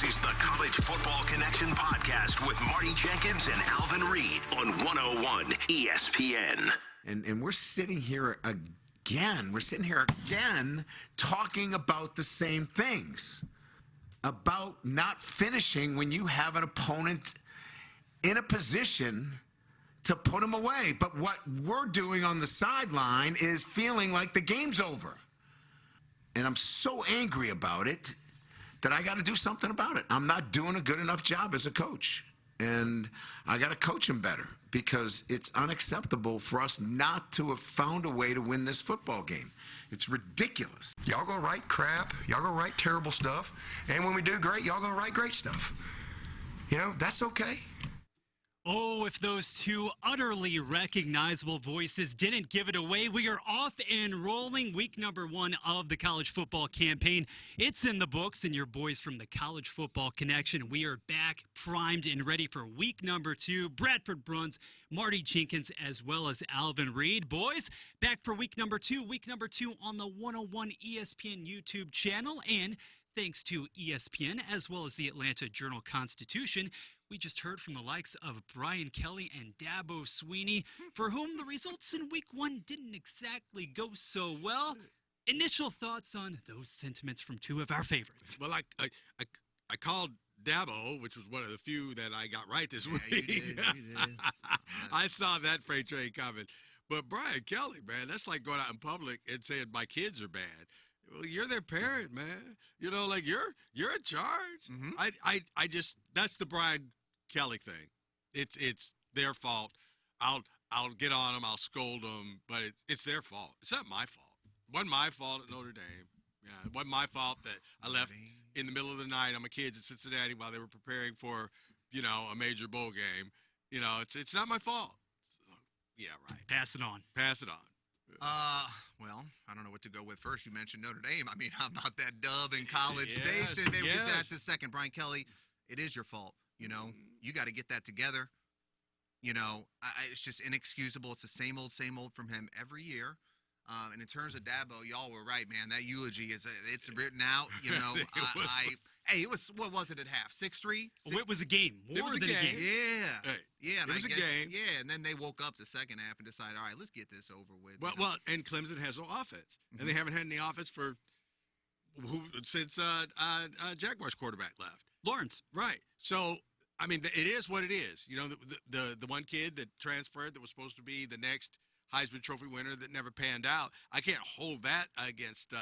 This is the College Football Connection podcast with Marty Jenkins and Alvin Reid on 101 ESPN. And we're sitting here again. We're sitting here again talking about the same things. About not finishing when you have an opponent in a position to put them away. But what we're doing on the sideline is feeling like the game's over. And I'm so angry about it that I got to do something about it. I'm not doing a good enough job as a coach. And I got to coach him better because it's unacceptable for us not to have found a way to win this football game. It's ridiculous. Y'all gonna write crap. Y'all gonna write terrible stuff. And when we do great, y'all gonna write great stuff. You know, that's okay. Oh, if those two utterly recognizable voices didn't give it away, we are off and rolling. Week number 1 of the college football campaign. It's in the books, and your boys from the College Football Connection, we are back, primed, and ready for week number 2. Bradford Bruns, Marty Jenkins, as well as Alvin Reid. Boys, back for week number 2. Week number 2 on the 101 ESPN YouTube channel, and thanks to ESPN, as well as the Atlanta Journal-Constitution, we just heard from the likes of Brian Kelly and Dabo Sweeney, for whom the results in week 1 didn't exactly go so well. Initial thoughts on those sentiments from two of our favorites. Well, I called Dabo, which was one of the few that I got right this week. You did. I saw that freight train coming. But Brian Kelly, man, that's like going out in public and saying my kids are bad. Well, you're their parent, man. You know, like you're in charge. Mm-hmm. I just that's the Brian Kelly thing. It's their fault. I'll get on them. I'll scold them, but it's their fault. It's not my fault. It wasn't my fault at Notre Dame. Yeah, it wasn't my fault that I left in the middle of the night on my kids at Cincinnati while they were preparing for, you know, a major bowl game. You know, it's not my fault. So, yeah, right. Pass it on. Pass it on. Well, I don't know what to go with first. You mentioned Notre Dame. I mean, how about that dub in College Yes, Station? Maybe we'll get to yes. that in a second. Brian Kelly, it is your fault. You know, you got to get that together. You know, it's just inexcusable. It's the same old from him every year. And in terms of Dabo, y'all were right, man. That eulogy it's written out. You know, it was what was it at half? 6-3. Oh, it was a game. More than a game. Yeah. Hey, Yeah, and it was a game. Yeah, and then they woke up the second half and decided, all right, let's get this over with. Well, and Clemson has no offense, and they haven't had any offense since Jaguars quarterback left. Lawrence. Right. So, I mean, it is what it is. You know, the one kid that transferred that was supposed to be the next Heisman Trophy winner that never panned out. I can't hold that against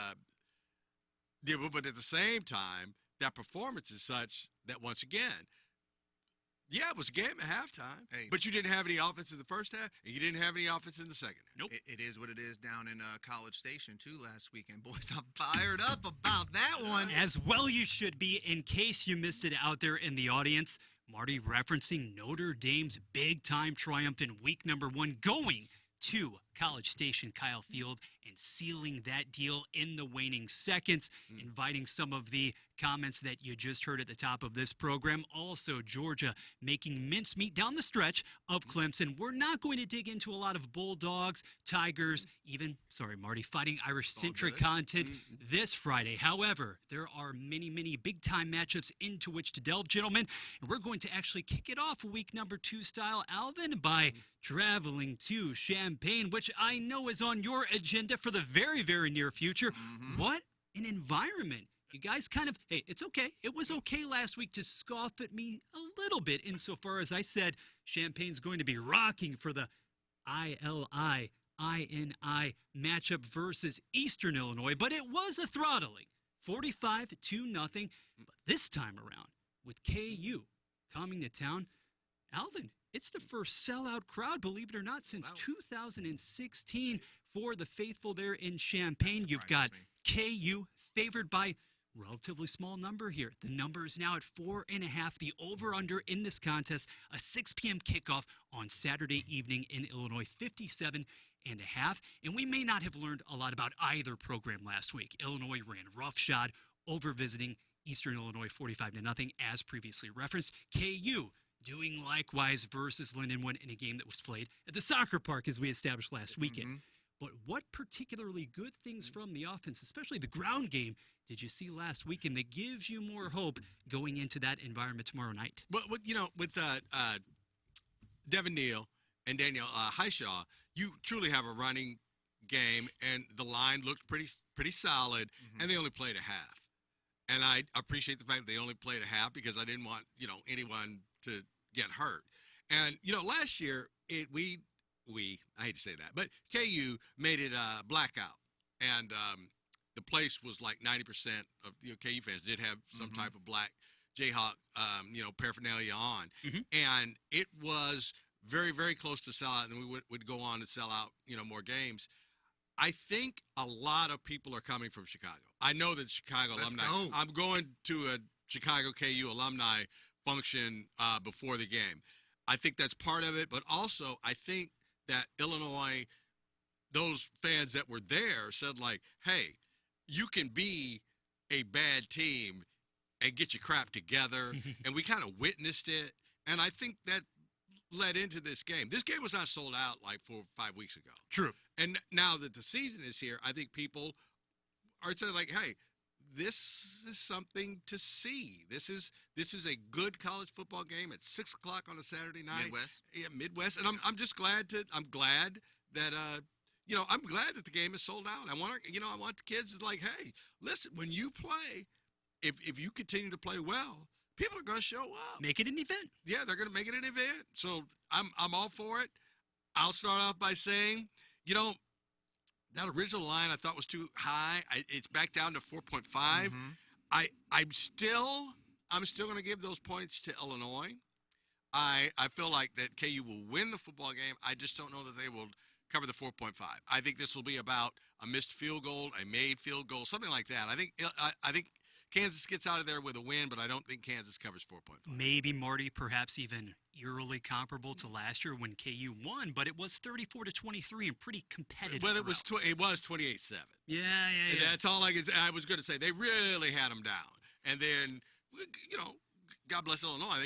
Dibble, but at the same time, that performance is such that once again, yeah, it was a game at halftime, but you didn't have any offense in the first half, and you didn't have any offense in the second half. Nope. It is what it is down in College Station, too, last weekend. Boys, I'm fired up about that one. As well you should be. In case you missed it out there in the audience, Marty referencing Notre Dame's big-time triumph in week number 1, going to College Station, Kyle Field, and sealing that deal in the waning seconds, inviting some of the comments that you just heard at the top of this program. Also, Georgia making mincemeat down the stretch of Clemson. We're not going to dig into a lot of Bulldogs, Tigers, even, Marty, Fighting Irish-centric content this Friday. However, there are many, many big-time matchups into which to delve, gentlemen, and we're going to actually kick it off week number 2 style, Alvin, by traveling to Champaign, which I know is on your agenda for the very, very near future. What an environment. You guys kind of, hey, it's okay. It was okay last week to scoff at me a little bit insofar as I said Champagne's going to be rocking for the ILI matchup versus Eastern Illinois, but it was a throttling, 45-0. But this time around, with KU coming to town, Alvin, it's the first sellout crowd, believe it or not, since 2016 for the faithful there in Champaign. You've got KU favored by relatively small number here. The number is now at 4.5. The over-under in this contest, a 6 p.m. kickoff on Saturday evening in Illinois, 57.5. And we may not have learned a lot about either program last week. Illinois ran roughshod over visiting Eastern Illinois 45-0, as previously referenced. KU doing likewise versus Lindenwood in a game that was played at the soccer park, as we established last weekend. But what particularly good things from the offense, especially the ground game, did you see last weekend that gives you more hope going into that environment tomorrow night? But with Devin Neal and Daniel Highshaw, you truly have a running game, and the line looked pretty solid, and they only played a half. And I appreciate the fact that they only played a half because I didn't want anyone to get hurt. And last year I hate to say that, but KU made it a blackout, and the place was like 90% of KU fans did have some type of black Jayhawk paraphernalia on, and it was very, very close to sell out, and we would go on and sell out more games. I think a lot of people are coming from Chicago. I know that Chicago alumni. I'm going to a Chicago KU alumni function before the game. I think that's part of it, but also I think that Illinois, those fans that were there said like, hey, you can be a bad team and get your crap together. And we kind of witnessed it. And I think that led into this game. This game was not sold out like 4 or 5 weeks ago. True. And now that the season is here, I think people are saying like, hey, this is something to see. This is a good college football game at 6 o'clock on a Saturday night. Midwest. Yeah, Midwest. And I'm just glad that I'm glad that the game is sold out. I want the kids to like, hey, listen, when you play, if you continue to play well, people are going to show up. Make it an event. Yeah, they're going to make it an event. So I'm all for it. I'll start off by saying, that original line I thought was too high. It's back down to 4.5. I'm still going to give those points to Illinois. I feel like that KU will win the football game. I just don't know that they will cover the 4.5. I think this will be about a missed field goal, a made field goal, something like that. I think Kansas gets out of there with a win, but I don't think Kansas covers 4.5. Maybe, Marty, perhaps even eerily comparable to last year when KU won, but it was 34-23 and pretty competitive. But it was 28-7. Yeah. That's all I was going to say. They really had them down, and then God bless Illinois,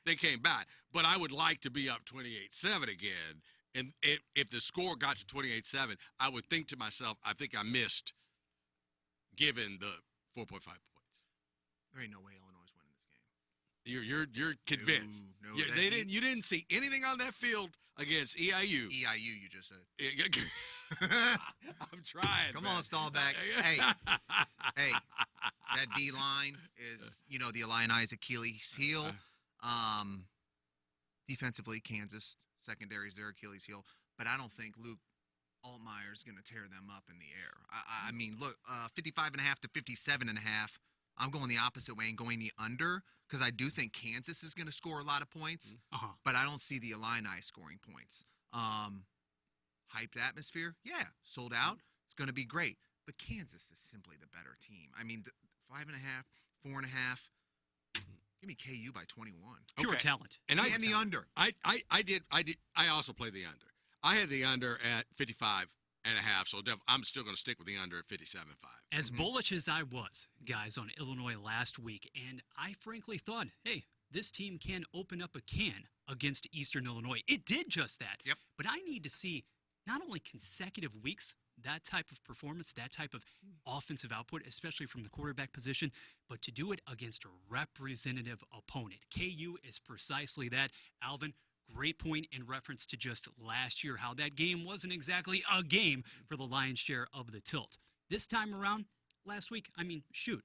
they came back. But I would like to be up 28-7 again, and if the score got to 28-7, I would think to myself, I think I missed, given the 4.5 points. There ain't no way Illinois is winning this game. You're convinced. No, you didn't see anything on that field against EIU. You just said. I'm trying. Come man. on, Stallback. Hey, that D line is the Illini's Achilles heel. Defensively, Kansas secondary is their Achilles heel, but I don't think Luke Altmaier is going to tear them up in the air. I mean, look, 55.5 to 57.5. I'm going the opposite way and going the under because I do think Kansas is going to score a lot of points, but I don't see the Illini scoring points. Hyped atmosphere, yeah, sold out. It's going to be great, but Kansas is simply the better team. I mean, 5.5, 4.5. Give me KU by 21. Pure talent. And the under. I also played the under. I had the under at 55.5, so I'm still going to stick with the under at 57.5. As bullish as I was, guys, on Illinois last week, and I frankly thought, hey, this team can open up a can against Eastern Illinois. It did just that. Yep. But I need to see not only consecutive weeks, that type of performance, that type of offensive output, especially from the quarterback position, but to do it against a representative opponent. KU is precisely that. Alvin, great point in reference to just last year, how that game wasn't exactly a game for the lion's share of the tilt. This time around, last week, shoot,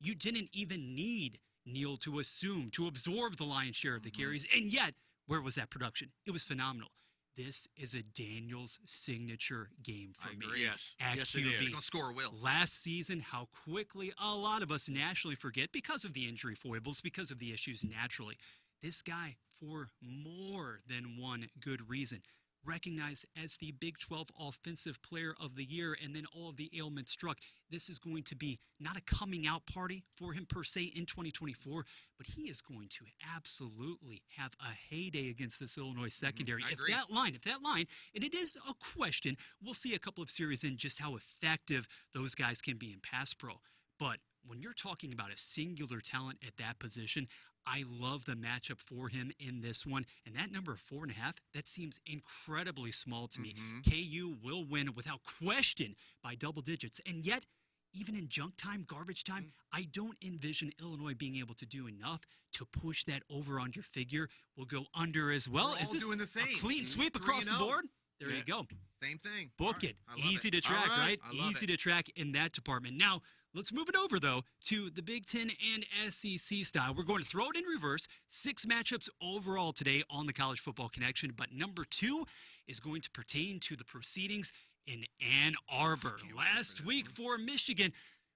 you didn't even need Neal to absorb the lion's share of the carries, and yet, where was that production? It was phenomenal. This is a Daniels signature game for me. Yes. At Yes, QB. it is. He's going to score a will. Last season, how quickly a lot of us nationally forget because of the injury foibles, because of the issues naturally. This guy, for more than one good reason, recognized as the Big 12 Offensive Player of the Year, and then all of the ailments struck. This is going to be not a coming out party for him per se in 2024, but he is going to absolutely have a heyday against this Illinois secondary. I If agree. that line, and it is a question, we'll see a couple of series in just how effective those guys can be in pass pro. But when you're talking about a singular talent at that position, I love the matchup for him in this one. And that number of 4.5, that seems incredibly small to me. KU will win without question by double digits. And yet, even in junk time, garbage time, I don't envision Illinois being able to do enough to push that over-under figure. We'll go under as well. We're Is all this doing the same. a clean sweep across the 3-0. board? There you go. Same thing. Book it. I love Easy it. to track, All right. right? I love Easy it. to track in that department. Now, let's move it over, though, to the Big Ten and SEC style. We're going to throw it in reverse. 6 matchups overall today on the College Football Connection, but number 2 is going to pertain to the proceedings in Ann Arbor. Last week for Michigan,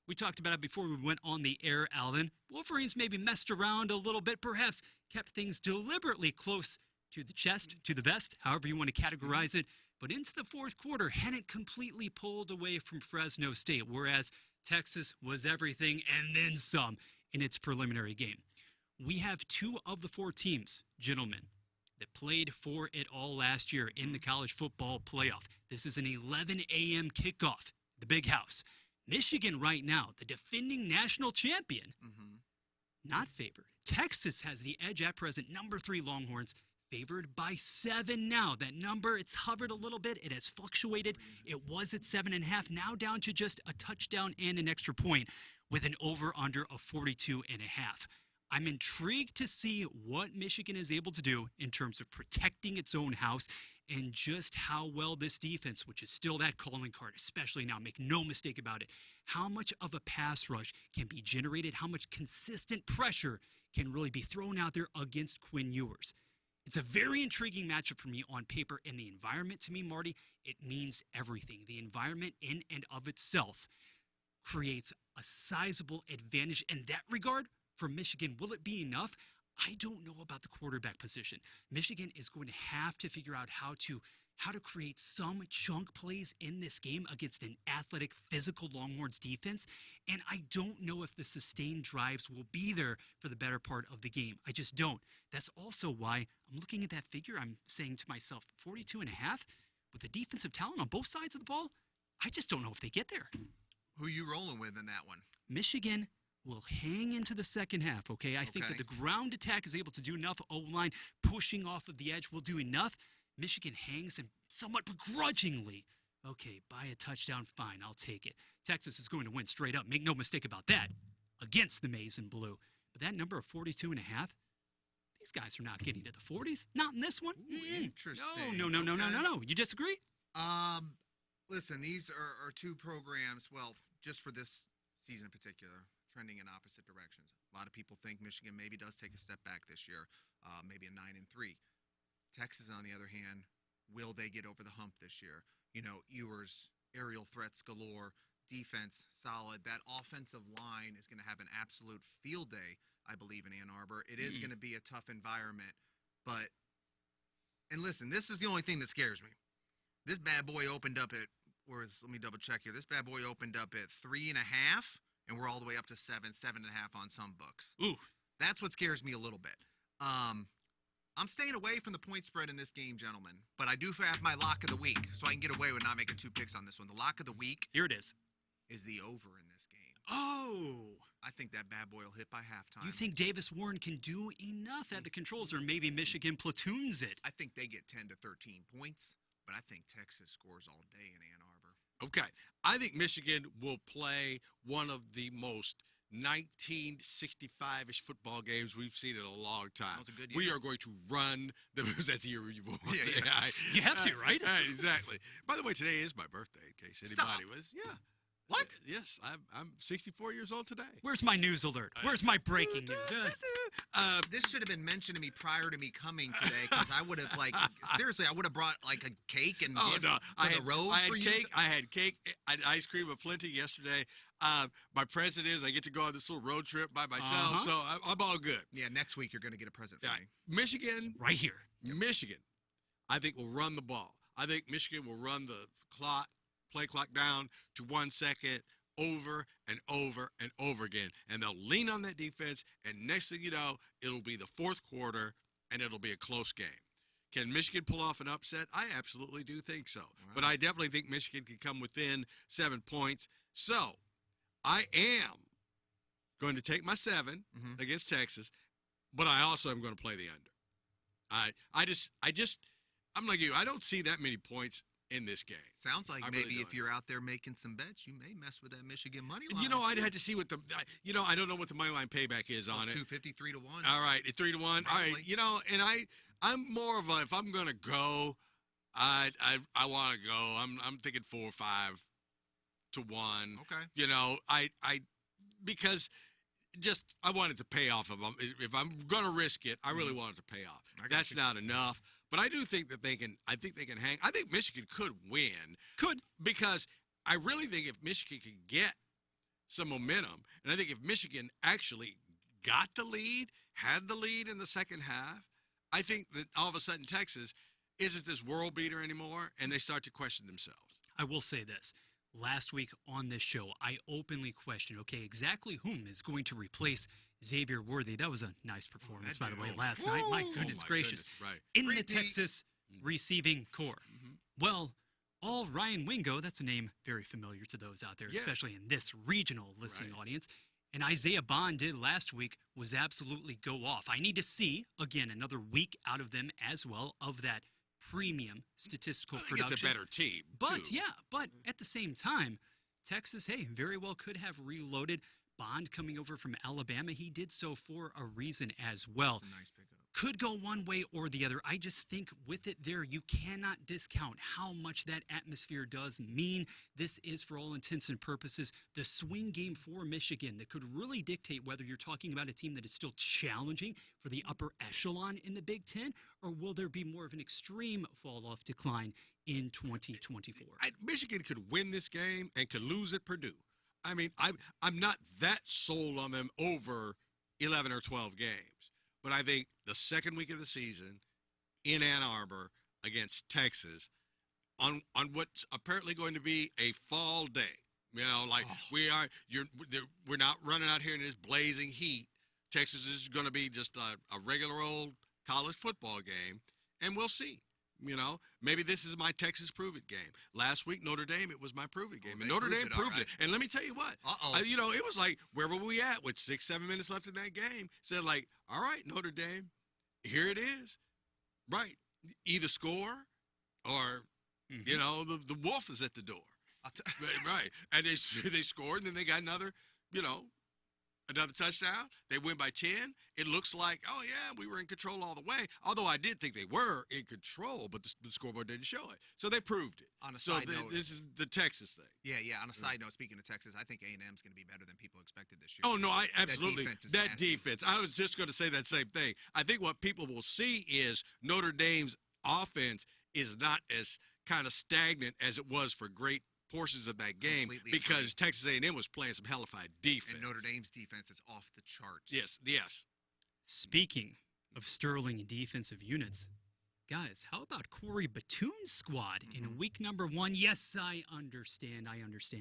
we talked about it before we went on the air, Alvin. Wolverines maybe messed around a little bit, perhaps kept things deliberately close to the chest, to the vest, however you want to categorize it. But into the fourth quarter, hadn't completely pulled away from Fresno State, whereas Texas was everything and then some in its preliminary game. We have 2 of the 4 teams, gentlemen, that played for it all last year in the college football playoff. This is an 11 a.m. kickoff, the Big House. Michigan right now, the defending national champion, not favored. Texas has the edge at present, number 3 Longhorns, favored by 7 now. That number, it's hovered a little bit. It has fluctuated. It was at 7.5, now down to just a touchdown and an extra point with an over-under of 42.5. I'm intrigued to see what Michigan is able to do in terms of protecting its own house and just how well this defense, which is still that calling card, especially now, make no mistake about it, how much of a pass rush can be generated, how much consistent pressure can really be thrown out there against Quinn Ewers. It's a very intriguing matchup for me on paper, and the environment to me, Marty, it means everything. The environment in and of itself creates a sizable advantage in that regard for Michigan. Will it be enough? I don't know about the quarterback position. Michigan is going to have to figure out how to create some chunk plays in this game against an athletic, physical Longhorns defense, and I don't know if the sustained drives will be there for the better part of the game. I just don't. That's also why I'm looking at that figure. I'm saying to myself, 42.5 with the defensive talent on both sides of the ball, I just don't know if they get there. Who you rolling with in that one? Michigan will hang into the second half, okay? I think that the ground attack is able to do enough. O-line pushing off of the edge will do enough. Michigan hangs and somewhat begrudgingly, okay, buy a touchdown, fine, I'll take it. Texas is going to win straight up. Make no mistake about that, against the Maize and Blue. But that number of 42.5, these guys are not getting to the 40s. Not in this one. Interesting. No. You disagree? Listen, these are 2 programs, well, just for this season in particular, trending in opposite directions. A lot of people think Michigan maybe does take a step back this year, maybe a 9-3. Texas, on the other hand, will they get over the hump this year? You know, Ewers, aerial threats galore, defense solid. That offensive line is going to have an absolute field day, I believe, in Ann Arbor. It is going to be a tough environment. But, and listen, this is the only thing that scares me. This bad boy opened up at, let me double check here. This bad boy opened up at 3.5, and we're all the way up to 7.5 on some books. Ooh. That's what scares me a little bit. I'm staying away from the point spread in this game, gentlemen. But I do have my lock of the week, so I can get away with not making 2 picks on this one. The lock of the week Here it is the over in this game. Oh. I think that bad boy will hit by halftime. You think Davis Warren can do enough at the controls, or maybe Michigan platoons it? I think they get 10 to 13 points, but I think Texas scores all day in Ann Arbor. Okay. I think Michigan will play one of the most 1965-ish football games we've seen in a long time. That was a good year. We are going to run. Was that the year you were born? Yeah. You have to, right? Exactly. By the way, today is my birthday, in case anybody was. Yeah. What? Yes, I'm 64 years old today. Where's my news alert? Where's my breaking news? This should have been mentioned to me prior to me coming today, because I would have, seriously, I would have brought, a cake and gifts for the road for you. I had cake, I had ice cream aplenty yesterday. My present is I get to go on this little road trip by myself, so I'm all good. Yeah, next week you're going to get a present for me. Michigan. Right here. Michigan, I think, will run the ball. I think Michigan will run the play clock down to 1 second over and over and over again. And they'll lean on that defense, and next thing you know, it'll be the fourth quarter, and it'll be a close game. Can Michigan pull off an upset? I absolutely do think so. Wow. But I definitely think Michigan can come within 7 points. So I am going to take my 7 against Texas. but I also am going to play the under. I'm like you. I don't see that many points in this game. Sounds like I maybe really if don't. you're out there making some bets, you may mess with that Michigan money line. You know, I'd had to see what I don't know what the money line payback is on it. 253 to 1. All right, it's 3 to 1. All right, Probably. you know, and I'm more of a, if I'm gonna go, I want to go. I'm thinking 4 or 5 to 1. Okay. You know, because just I wanted to pay off of them. If I'm gonna risk it, I really want it to pay off. I got That's you. not enough. But I do think that they can. I think they can hang. I think Michigan could win. Because I really think if Michigan can get some momentum, and I think if Michigan actually got the lead, had the lead in the second half, I think that all of a sudden Texas isn't this world beater anymore, and they start to question themselves. I will say this. Last week on this show, I openly questioned, okay, exactly whom is going to replace Xavier Worthy. That was a nice performance, by the way, last night. My goodness gracious. Right. In the Repeat. Texas receiving core. Well, all Ryan Wingo, that's a name very familiar to those out there, Yeah. especially in this regional listening Right. audience. And Isaiah Bond did last week was absolutely go off. I need to see, again, another week out of them as well of that premium statistical I think production. it's a better team. But too. yeah, but at the same time, Texas, hey, very well could have reloaded. Bond coming over from Alabama, he did so for a reason as well. That's a nice pickup. Could go one way or the other. I just think with it there, you cannot discount how much that atmosphere does mean. This is, for all intents and purposes, the swing game for Michigan that could really dictate whether you're talking about a team that is still challenging for the upper echelon in the Big Ten, or will there be more of an extreme fall-off decline in 2024? Michigan could win this game and could lose at Purdue. I mean, I'm not that sold on them over 11 or 12 games. But I think the second week of the season in Ann Arbor against Texas on what's apparently going to be a fall day, you know, like we're not running out here in this blazing heat. Texas is going to be just a regular old college football game, and we'll see. You know, maybe this is my Texas prove it game. Last week, Notre Dame, it was my prove it game. they And Notre Dame proved it, all proved right. it. And let me tell you what, you know, it was like, where were we at with 6-7 minutes left in that game? Said like, all right, Notre Dame, here it is. Right. Either score or, you know, the wolf is at the door. Right. And they scored, and then they got another touchdown. They win by 10. It looks like, oh, yeah, we were in control all the way. Although I did think they were in control, but the scoreboard didn't show it. So they proved it. On a side note, this is the Texas thing. Yeah. On a side note, speaking of Texas, I think A&M's going to be better than people expected this year. Oh, no, absolutely. That defense is That nasty. defense. I was just going to say that same thing. I think what people will see is Notre Dame's offense is not as kind of stagnant as it was for great portions of that game, Completely because agree. Texas A&M was playing some hellified defense. And Notre Dame's defense is off the charts. Yes. Speaking of sterling defensive units, guys, how about Corey Batoon's squad in week number 1? Yes, I understand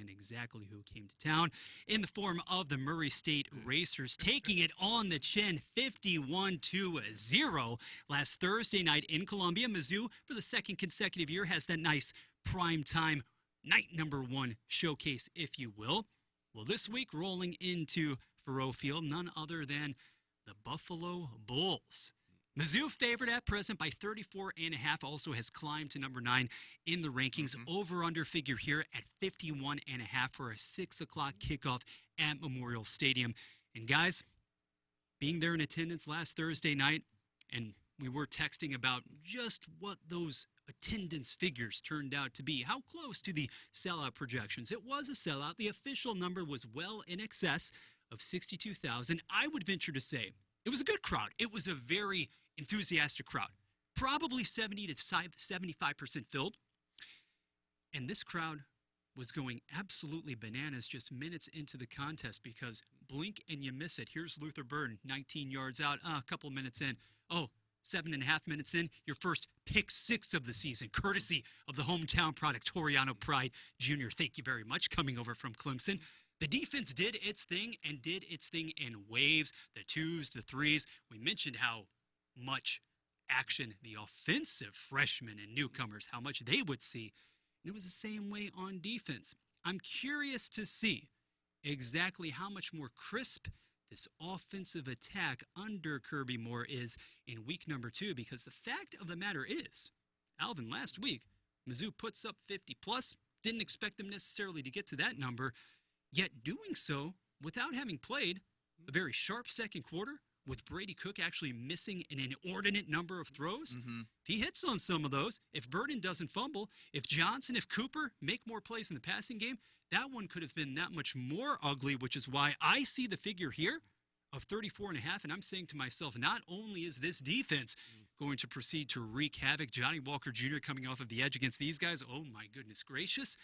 exactly who came to town in the form of the Murray State Racers, taking it on the chin 51-0 last Thursday night in Columbia. Mizzou, for the second consecutive year, has that nice primetime night number 1 showcase, if you will. Well, this week, rolling into Faurot Field, none other than the Buffalo Bulls. Mizzou favored at present by 34.5, also has climbed to number 9 in the rankings. Over-under figure here at 51.5 for a 6 o'clock kickoff at Memorial Stadium. And guys, being there in attendance last Thursday night, and we were texting about just what those attendance figures turned out to be. How close to the sellout projections? It was a sellout. The official number was well in excess of 62,000. I would venture to say it was a good crowd. It was a very enthusiastic crowd. Probably 70 to 75% filled. And this crowd was going absolutely bananas just minutes into the contest, because blink and you miss it. Here's Luther Burden, 19 yards out, a couple minutes in. 7.5 minutes in, your first pick 6 of the season, courtesy of the hometown product, Toriano Pride Jr. Thank you very much, coming over from Clemson. The defense did its thing, and did its thing in waves, the 2s, the 3s. We mentioned how much action the offensive freshmen and newcomers, how much they would see. And it was the same way on defense. I'm curious to see exactly how much more crisp this offensive attack under Kirby Moore is in week number 2, because the fact of the matter is, Alvin, last week, Mizzou puts up 50+, didn't expect them necessarily to get to that number, yet doing so without having played a very sharp second quarter, with Brady Cook actually missing an inordinate number of throws. If he hits on some of those, if Burden doesn't fumble, if Johnson, if Cooper make more plays in the passing game, that one could have been that much more ugly, which is why I see the figure here of 34.5, and I'm saying to myself, not only is this defense going to proceed to wreak havoc, Johnny Walker Jr. coming off of the edge against these guys, oh my goodness gracious,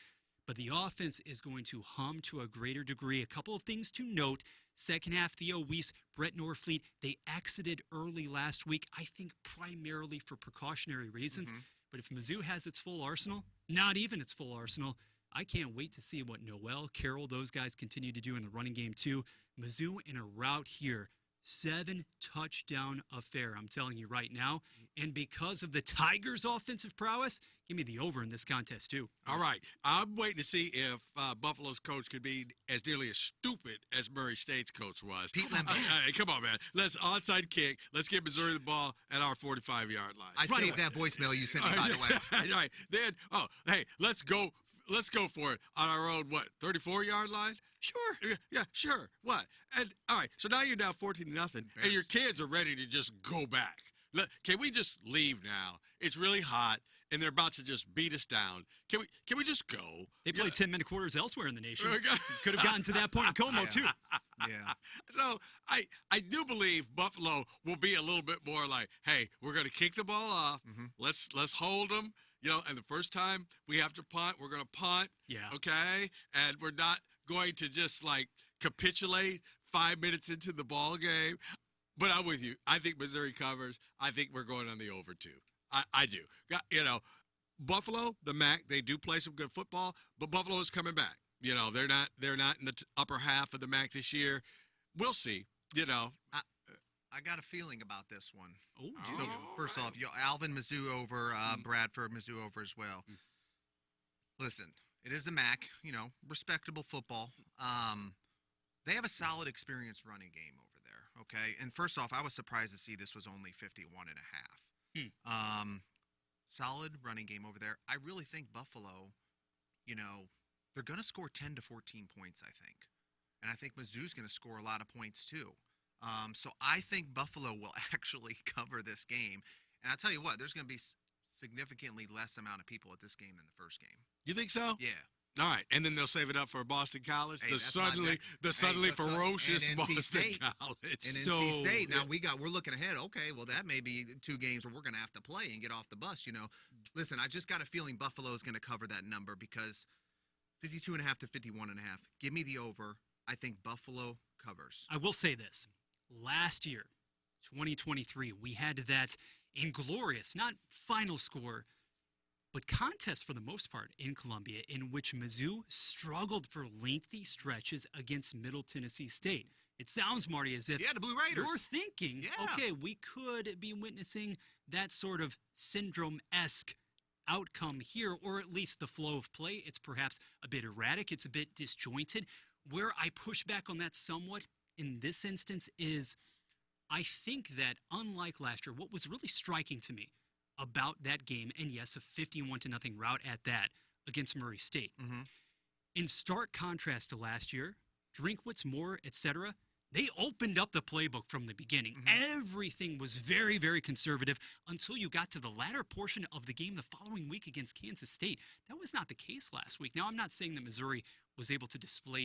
but the offense is going to hum to a greater degree. A couple of things to note. Second half, Theo Weiss, Brett Norfleet, they exited early last week, I think primarily for precautionary reasons. But if Mizzou has its full arsenal, not even its full arsenal, I can't wait to see what Noel, Carroll, those guys continue to do in the running game too. Mizzou in a rout here, 7-touchdown affair, I'm telling you right now. And because of the Tigers' offensive prowess, give me the over in this contest too. All right. I'm waiting to see if Buffalo's coach could be as nearly as stupid as Murray State's coach was. Pete Lembo. Hey, come on, man. Let's onside kick. Let's get Missouri the ball at our 45-yard line. I saved that voicemail you sent me, by the way. All right. Then, hey, let's go for it on our own, 34-yard line? Sure. Yeah, sure. What? And all right, so now you're down 14-0, and your kids are ready to just go back. Can we just leave now? It's really hot, and they're about to just beat us down. Can we just go? They play 10-minute quarters elsewhere in the nation. Could have gotten to that point in Como, too. Yeah. So I do believe Buffalo will be a little bit more like, hey, we're going to kick the ball off. Let's hold them. And the first time we have to punt, we're going to punt. Yeah. Okay? And we're not going to just, capitulate 5 minutes into the ball game. But I'm with you. I think Missouri covers. I think we're going on the over, too. I do. Buffalo, the MAC, they do play some good football, but Buffalo is coming back. They're not in the upper half of the MAC this year. We'll see. I got a feeling about this one. Oh, so first off, Alvin, Mizzou over, Bradford, Mizzou over as well. Listen, it is the MAC, respectable football. They have a solid, experienced running game over there, okay? And first off, I was surprised to see this was only 51.5. Solid running game over there. I really think Buffalo, they're going to score 10 to 14 points, I think. And I think Mizzou's going to score a lot of points too. So I think Buffalo will actually cover this game. And I'll tell you what, there's going to be significantly less amount of people at this game than the first game. You think so? Yeah. All right, and then they'll save it up for Boston College. Hey, the suddenly ferocious and Boston State. College. And NC State. Now we're looking ahead. Okay, well that may be 2 games where we're going to have to play and get off the bus. Listen, I just got a feeling Buffalo is going to cover that number because 52.5 to 51.5. Give me the over. I think Buffalo covers. I will say this: last year, 2023, we had that inglorious, not final score, but contest for the most part in Columbia, in which Mizzou struggled for lengthy stretches against Middle Tennessee State. It sounds, Marty, as if the Blue Raiders. You're thinking, okay, we could be witnessing that sort of syndrome-esque outcome here, or at least the flow of play. It's perhaps a bit erratic. It's a bit disjointed. Where I push back on that somewhat in this instance is I think that, unlike last year, what was really striking to me about that game, and yes, a 51-0 rout at that against Murray State. In stark contrast to last year, Drinkwitz, Moore, etc., they opened up the playbook from the beginning. Everything was very, very conservative until you got to the latter portion of the game the following week against Kansas State. That was not the case last week. Now, I'm not saying that Missouri was able to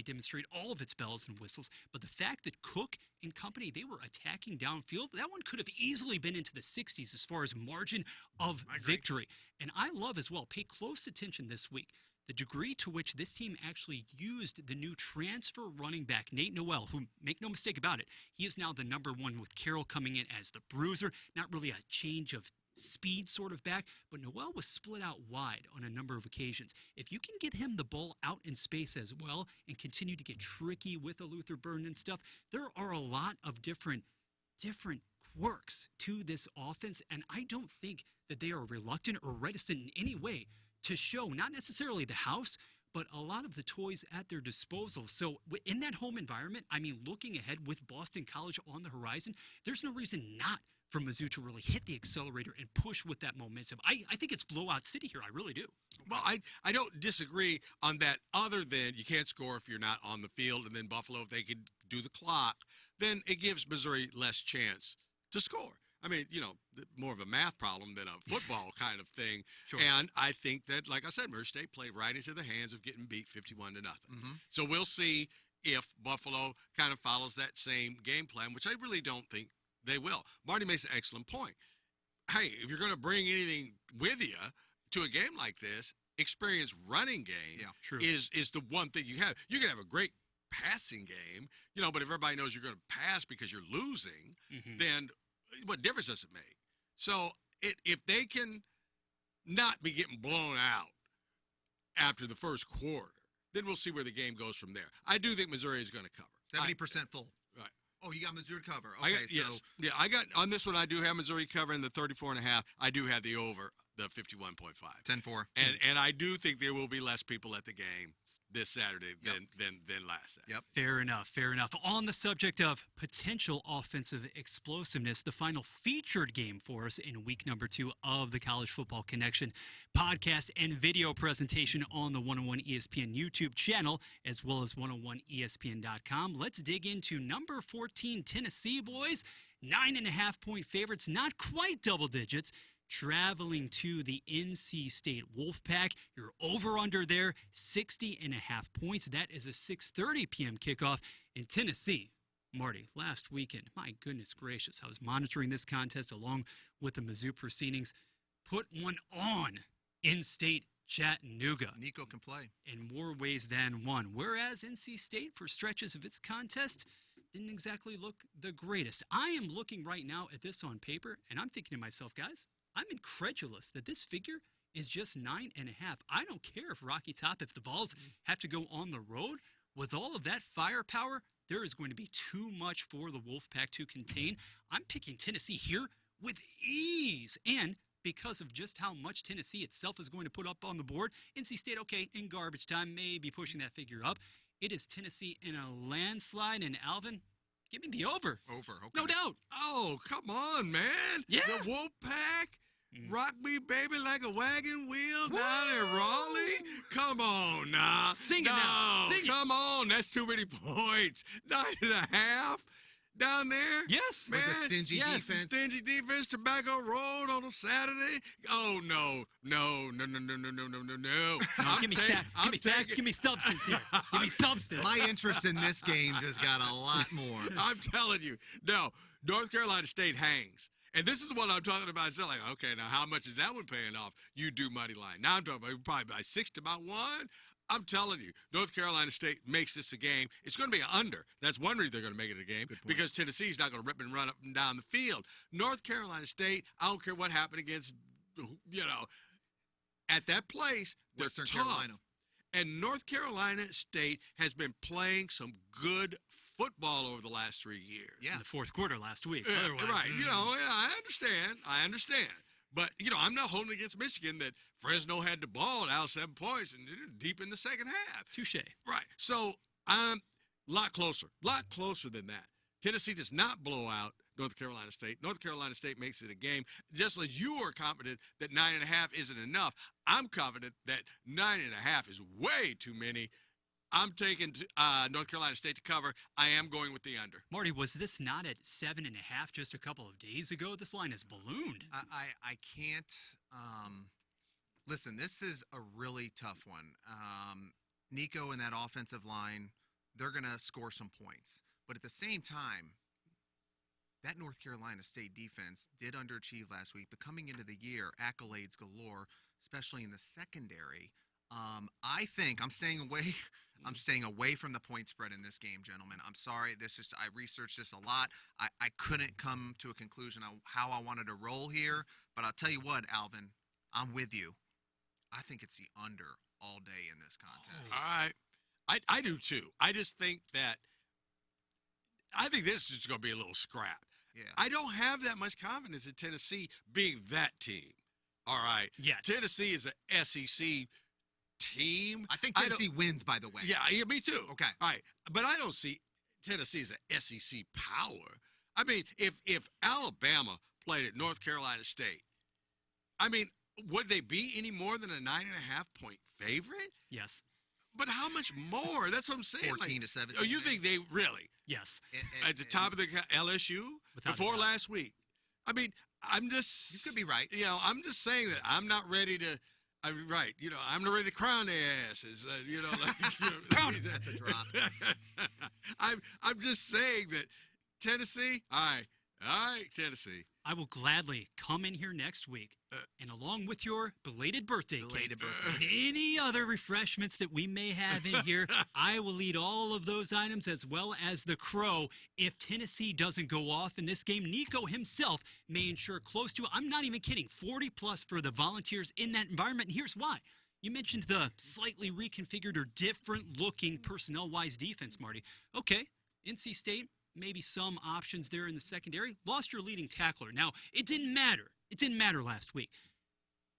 demonstrate all of its bells and whistles, but the fact that Cook and company, they were attacking downfield, that one could have easily been into the 60s as far as margin of victory. And I love as well, pay close attention this week, the degree to which this team actually used the new transfer running back, Nate Noel, who, make no mistake about it, he is now the number 1 with Carroll coming in as the bruiser. Not really a change of speed sort of back, but Noel was split out wide on a number of occasions. If you can get him the ball out in space as well and continue to get tricky with a Luther Burden and stuff, there are a lot of different quirks to this offense, and I don't think that they are reluctant or reticent in any way to show not necessarily the house, but a lot of the toys at their disposal. So in that home environment, I mean, looking ahead with Boston College on the horizon, there's no reason not for Mizzou to really hit the accelerator and push with that momentum. I think it's blowout city here. I really do. Well, I don't disagree on that, other than you can't score if you're not on the field, and then Buffalo, if they could do the clock, then it gives Missouri less chance to score. I mean, more of a math problem than a football kind of thing. Sure. And I think that, like I said, Murray State played right into the hands of getting beat 51-0. Mm-hmm. So we'll see if Buffalo kind of follows that same game plan, which I really don't think they will. Marty makes an excellent point. Hey, if you're going to bring anything with you to a game like this, experienced running game is the one thing you have. You can have a great passing game, but if everybody knows you're going to pass because you're losing, then what difference does it make? So if they can not be getting blown out after the first quarter, then we'll see where the game goes from there. I do think Missouri is going to cover. 70% full. Right. Oh, you got Missouri to cover. Okay, yes. Yeah, I got on this one. I do have Missouri covering the 34.5. I do have the over, the 51.5. 10-4. And I do think there will be less people at the game this Saturday than last Saturday. Yep. Fair enough. Fair enough. On the subject of potential offensive explosiveness, the final featured game for us in week number 2 of the College Football Connection podcast and video presentation on the 101 ESPN YouTube channel, as well as 101ESPN.com. Let's dig into number 14 Tennessee, boys. 9.5-point favorites, not quite double digits, traveling to the NC State Wolfpack. You're over under there, 60.5 points. That is a 6:30 p.m. kickoff in Tennessee. Marty, last weekend, my goodness gracious, I was monitoring this contest along with the Mizzou proceedings. Put one on in-state Chattanooga. Nico can play. In more ways than one. Whereas NC State, for stretches of its contest, didn't exactly look the greatest. I am looking right now at this on paper, and I'm thinking to myself, guys, I'm incredulous that this figure is just 9.5. I don't care if Rocky Top, if the Vols have to go on the road. With all of that firepower, there is going to be too much for the Wolfpack to contain. I'm picking Tennessee here with ease. And because of just how much Tennessee itself is going to put up on the board, NC State, okay, in garbage time, may be pushing that figure up. It is Tennessee in a landslide. And Alvin, give me the over. Over, okay. No doubt. Oh, come on, man. Yeah. The Wolfpack, rock me, baby, like a wagon wheel down in Raleigh. Come on now. Sing it now. Sing it. Come on. That's too many points. 9.5 down there. Yes. Man, With a stingy defense. Stingy defense, Tobacco Road on a Saturday. Oh, no. No. No, give me facts. Give me substance here. Give me substance. My interest in this game just got a lot more. I'm telling you. No, North Carolina State hangs. And this is what I'm talking about. It's like, okay, now how much is that one paying off? You do money line. Now I'm talking about probably by 6 to about 1. I'm telling you, North Carolina State makes this a game. It's going to be an under. That's one reason they're going to make it a game, because Tennessee's not going to rip and run up and down the field. North Carolina State, I don't care what happened against, at that place, they're Western tough. Carolina. And North Carolina State has been playing some good football over the last 3 years. Yeah. In the fourth quarter last week. Yeah, Otherwise, right. I understand. But, I'm not holding against Michigan that Fresno had the ball out 7 points and deep in the second half. touche. Right. So, a lot closer than that. Tennessee does not blow out North Carolina State. North Carolina State makes it a game. Just as you are confident that 9.5 isn't enough, I'm confident that 9.5 is way too many. I'm taking North Carolina State to cover. I am going with the under. Marty, was this not at 7.5 just a couple of days ago? This line is ballooned. I can't. Listen, this is a really tough one. Nico and that offensive line, they're going to score some points. But at the same time, that North Carolina State defense did underachieve last week. But coming into the year, accolades galore, especially in the secondary. I think I'm staying away. I'm staying away from the point spread in this game, gentlemen. I'm sorry. I researched this a lot. I couldn't come to a conclusion on how I wanted to roll here. But I'll tell you what, Alvin, I'm with you. I think it's the under all day in this contest. All right. I do too. I just think this is just going to be a little scrap. Yeah. I don't have that much confidence in Tennessee being that team. All right. Yes. Tennessee is an SEC team. I think don't- Tennessee wins, by the way. Yeah, me too. Okay. All right. But I don't see Tennessee as an SEC power. I mean, if Alabama played at North Carolina State, I mean, would they be any more than a 9.5-point favorite? Yes. But how much more? That's what I'm saying. 14 to 17. Oh, you think they really Yes. at the top of the LSU Without a before doubt. last week? I mean, I'm just. You could be right. You know, I'm just saying that I'm not ready to. I'm right. You know, I'm not ready to crown their asses. You know, like That's a drop. I'm just saying that Tennessee. All right, Tennessee. I will gladly come in here next week, and along with your belated birthday cake and any other refreshments that we may have in here, I will eat all of those items as well as the crow. If Tennessee doesn't go off in this game, Nico himself may ensure close to, I'm not even kidding, 40+ for the Volunteers in that environment. And here's why. You mentioned the slightly reconfigured or different-looking personnel-wise defense, Marty. Okay, NC State, maybe some options there in the secondary. Lost your leading tackler. Now, it didn't matter. It didn't matter last week.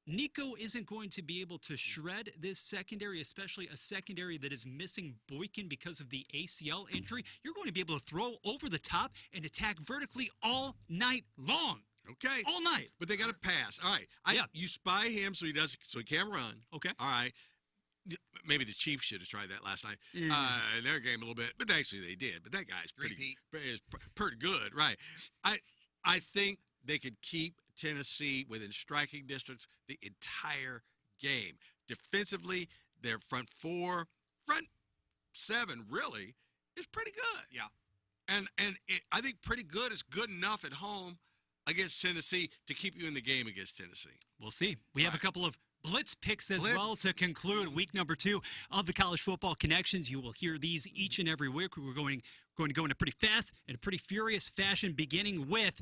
Nico isn't going to be able to shred this secondary, especially a secondary that is missing Boykin because of the ACL injury. You're going to be able to throw over the top and attack vertically all night long. Okay. All night. But they got to pass. All right. Yeah. You spy him so he can't run. Okay. All right. Maybe the Chiefs should have tried that last night Yeah. in their game a little bit, but actually they did. But that guy's pretty good, right? I think they could keep Tennessee within striking distance the entire game. Defensively, their front seven really is pretty good. Yeah. And I think pretty good is good enough at home against Tennessee to keep you in the game against Tennessee. We'll see. We have a couple of Blitz picks as well to conclude week number 2 of the College Football Connections. You will hear these each and every week. We're going to go in a pretty fast and a pretty furious fashion, beginning with,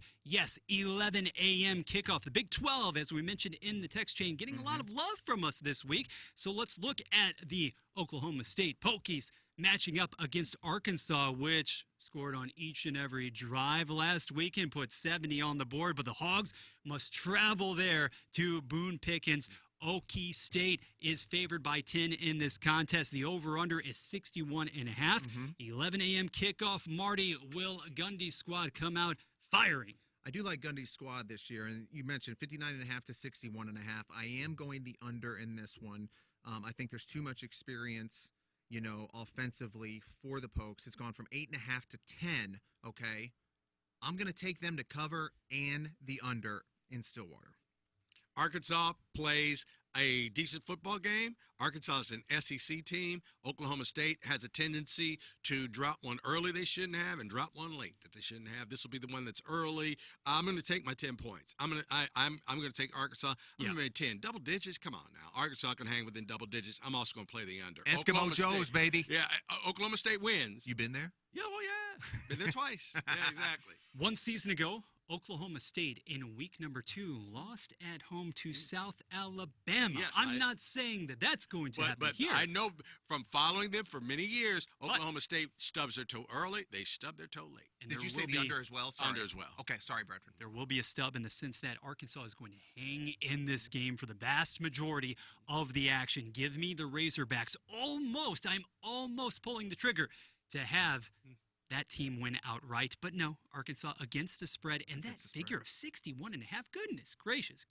11 a.m. kickoff. The Big 12, as we mentioned in the text chain, getting a lot of love from us this week. So let's look at the Oklahoma State Pokies matching up against Arkansas, which scored on each and every drive last weekend, put 70 on the board, but the Hogs must travel there to Boone Pickens. Okie State is favored by 10 in this contest. The over-under is 61.5. 11 a.m. kickoff. Marty, will Gundy's squad come out firing? I do like Gundy's squad this year, and you mentioned 59.5 to 61.5. I am going the under in this one. I think there's too much experience, offensively for the Pokes. It's gone from 8.5 to 10, okay? I'm going to take them to cover and the under in Stillwater. Arkansas plays a decent football game. Arkansas is an SEC team. Oklahoma State has a tendency to drop one early they shouldn't have and drop one late that they shouldn't have. This will be the one that's early. I'm going to take my 10 points. I'm going to take Arkansas. I'm going to make 10. Double digits? Come on now. Arkansas can hang within double digits. I'm also going to play the under. Eskimo Oklahoma Joe's, State, baby. Yeah, Oklahoma State wins. You been there? Yeah, well, yeah. Been there twice. Yeah, exactly. One season ago, Oklahoma State in week number 2 lost at home to South Alabama. Yes, I'm not saying that that's going to happen But here. I know from following them for many years, Oklahoma State stubs their toe early. They stub their toe late. And Did there you say will the be- under as well? Sorry. Under as well. Okay, sorry, Bradford. There will be a stub in the sense that Arkansas is going to hang in this game for the vast majority of the action. Give me the Razorbacks. I'm almost pulling the trigger to have that team win outright. But no, Arkansas against the spread. And that figure of 61.5, goodness gracious.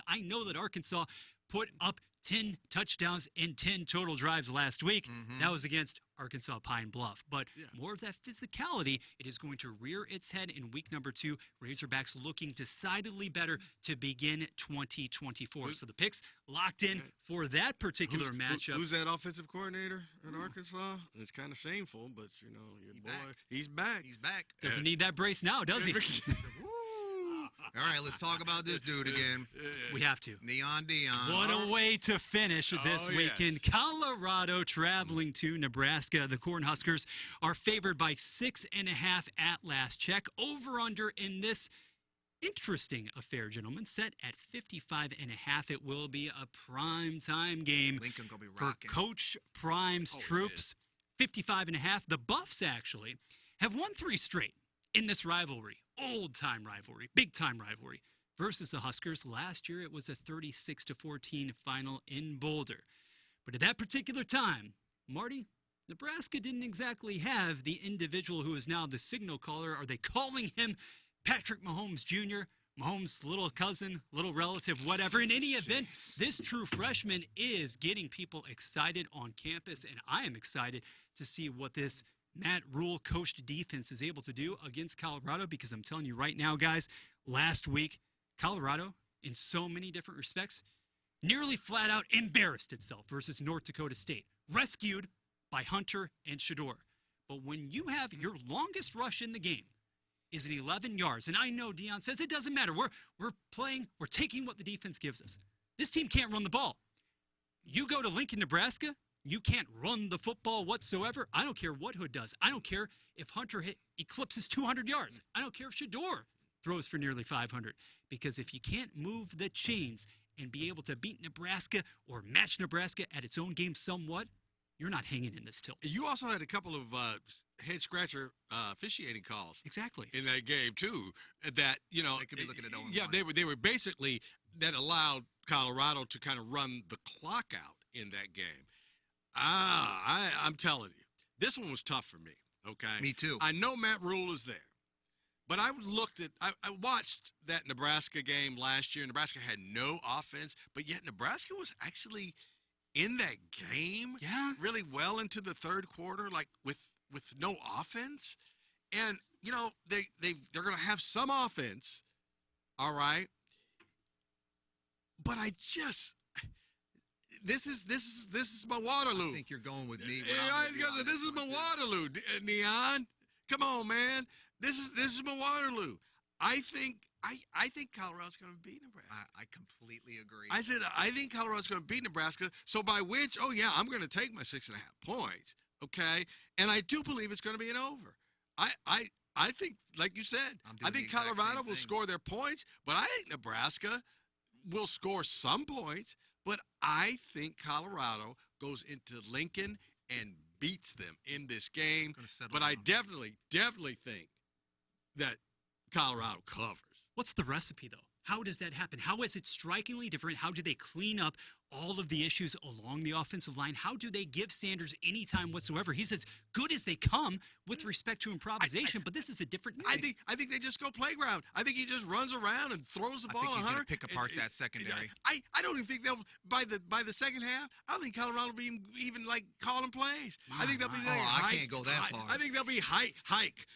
I know that Arkansas put up 10 touchdowns and 10 total drives last week. That was against Arkansas Pine Bluff. But more of that physicality, it is going to rear its head in week number 2. Razorbacks looking decidedly better to begin 2024. So the picks locked in for that particular matchup. Who's that offensive coordinator in Arkansas? It's kind of shameful, but your boy, he's back. He's back. Doesn't need that brace now, does he? All right, let's talk about this dude again. We have to. Neon Dion. What a way to finish this weekend. Colorado traveling to Nebraska. The Cornhuskers are favored by 6.5 at last check. Over-under in this interesting affair, gentlemen, set at 55.5. It will be a prime-time game Lincoln gonna be for rocking. Coach Prime's troops. 55.5. The Buffs, actually, have won 3 straight in this rivalry. Old-time rivalry, big-time rivalry versus the Huskers. Last year, it was a 36-14 final in Boulder. But at that particular time, Marty, Nebraska didn't exactly have the individual who is now the signal caller. Are they calling him Patrick Mahomes Jr., Mahomes' little cousin, little relative, whatever? In any event, this true freshman is getting people excited on campus, and I am excited to see what this Matt Rule coached defense is able to do against Colorado, because I'm telling you right now, guys, last week, Colorado, in so many different respects, nearly flat out embarrassed itself versus North Dakota State, rescued by Hunter and Shador. But when you have your longest rush in the game is an 11 yards, and I know Deion says it doesn't matter. We're taking what the defense gives us. This team can't run the ball. You go to Lincoln, Nebraska, you can't run the football whatsoever. I don't care what Hood does. I don't care if Hunter eclipses 200 yards. I don't care if Shador throws for nearly 500. Because if you can't move the chains and be able to beat Nebraska or match Nebraska at its own game somewhat, you're not hanging in this tilt. You also had a couple of head-scratcher officiating calls. Exactly. In that game, too, that, They could be looking at 0-1. Yeah, they were basically, that allowed Colorado to kind of run the clock out in that game. I'm telling you, this one was tough for me, okay? Me too. I know Matt Rule is there, but I watched that Nebraska game last year. Nebraska had no offense, but yet Nebraska was actually in that game really well into the third quarter, like with no offense. And, they're going to have some offense, all right? But this is my Waterloo. I think you're going with me. This is my Waterloo, Neon. Come on, man. This is my Waterloo. I think Colorado's going to beat Nebraska. I completely agree. I said I think Colorado's going to beat Nebraska. So by which, I'm going to take my 6.5 points. Okay, and I do believe it's going to be an over. I think, like you said, I think Colorado will score their points, but I think Nebraska will score some points. But I think Colorado goes into Lincoln and beats them in this game. But I definitely think that Colorado covers. What's the recipe, though? How does that happen? How is it strikingly different? How do they clean up all of the issues along the offensive line? How do they give Sanders any time whatsoever? He's as good as they come with respect to improvisation, but this is a different thing. I think they just go playground. I think he just runs around and throws the ball. I think he's going to pick apart that secondary. I don't even think they'll by the second half. I don't think Colorado will be even like calling plays. I think they'll be like, I can't go that far. I think they'll be hike.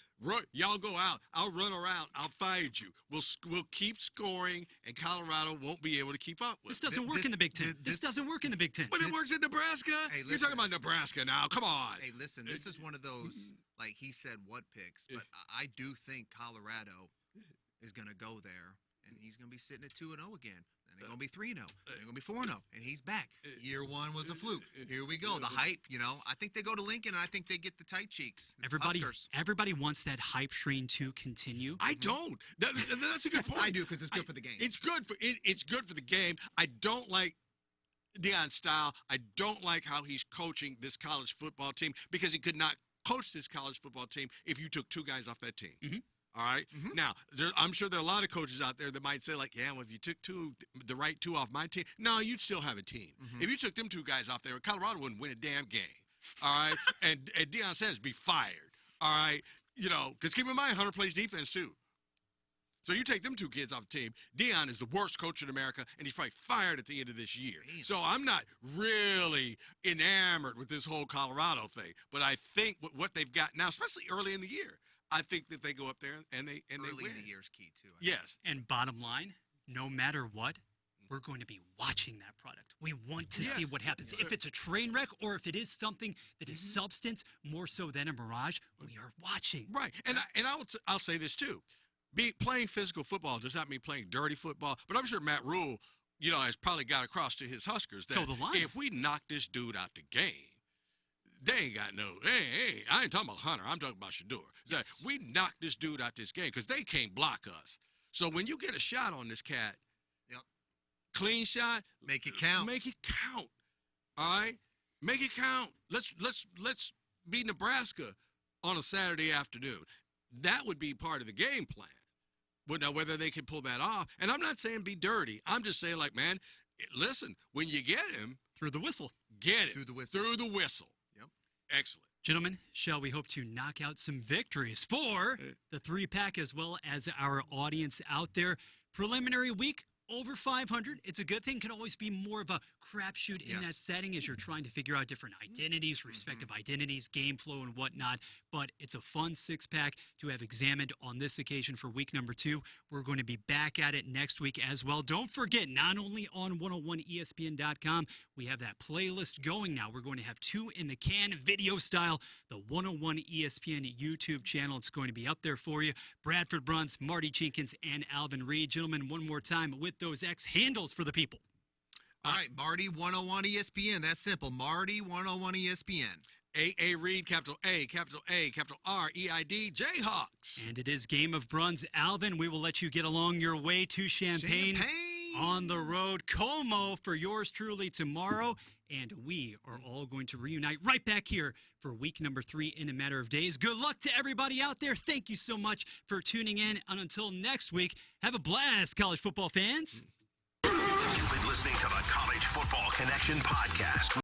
Y'all go out. I'll run around. I'll find you. We'll keep scoring, and Colorado won't be able to keep up with. This doesn't work in the Big Ten. This doesn't work in the Big Ten. But it works in Nebraska. Hey, you're talking about Nebraska now. Come on. Hey, listen. This is one of those, like he said, what picks. But I do think Colorado is going to go there, and he's going to be sitting at 2-0 again. And they're going to be 3-0. They're going to be 4-0. And he's back. Year one was a fluke. Here we go. The hype, I think they go to Lincoln, and I think they get the tight cheeks. Everybody wants that hype train to continue. I don't. That's a good point. I do, because it's good for the game. It's good for the game. I don't like Deion's style. I don't like how he's coaching this college football team, because he could not coach this college football team if you took two guys off that team. Mm-hmm. All right. Mm-hmm. Now, I'm sure there are a lot of coaches out there that might say, like, well, if you took the right two off my team, no, you'd still have a team. Mm-hmm. If you took them two guys off there, Colorado wouldn't win a damn game. All right. and Deion Sanders be fired. All right. Because keep in mind, Hunter plays defense too. So you take them two kids off the team, Deion is the worst coach in America, and he's probably fired at the end of this year. Damn. So I'm not really enamored with this whole Colorado thing. But I think what they've got now, especially early in the year, I think that they go up there and they win. Early in the year's key too. Yes. And bottom line, no matter what, we're going to be watching that product. We want to see what happens. If it's a train wreck or if it is something that is substance more so than a mirage, we are watching. Right. And I'll say this too. Playing physical football does not mean playing dirty football. But I'm sure Matt Rule, has probably got across to his Huskers that if we knock this dude out the game, they ain't got no, hey, I ain't talking about Hunter. I'm talking about Shador. Yes. We knocked this dude out this game because they can't block us. So when you get a shot on this cat, clean shot, make it count. Make it count. All right? Make it count. Let's beat Nebraska on a Saturday afternoon. That would be part of the game plan. But now whether they can pull that off, and I'm not saying be dirty. I'm just saying, like, man, listen, when you get him, through the whistle. Get it. Through the whistle. Through the whistle. Yep. Excellent. Gentlemen, shall we hope to knock out some victories for the 3-pack as well as our audience out there? Preliminary week, over 500. It's a good thing. Can always be more of a crapshoot in that setting as you're trying to figure out different identities, respective identities, game flow, and whatnot. But it's a fun 6-pack to have examined on this occasion for week number 2. We're going to be back at it next week as well. Don't forget, not only on 101ESPN.com, we have that playlist going now. We're going to have 2 in the can, video style, the 101 ESPN YouTube channel. It's going to be up there for you. Bradford Bruns, Marty Jenkins, and Alvin Reid. Gentlemen, one more time with those X handles for the people. All right, Marty 101 ESPN. That's simple. Marty 101 ESPN. A Reid, capital A, capital R-E-I-D, Jayhawks. And it is Game of Bruns. Alvin, we will let you get along your way to Champaign. On the road. Como for yours truly tomorrow. And we are all going to reunite right back here for week number 3 in a matter of days. Good luck to everybody out there. Thank you so much for tuning in. And until next week, have a blast, college football fans. You've been listening to the College Football Connection podcast.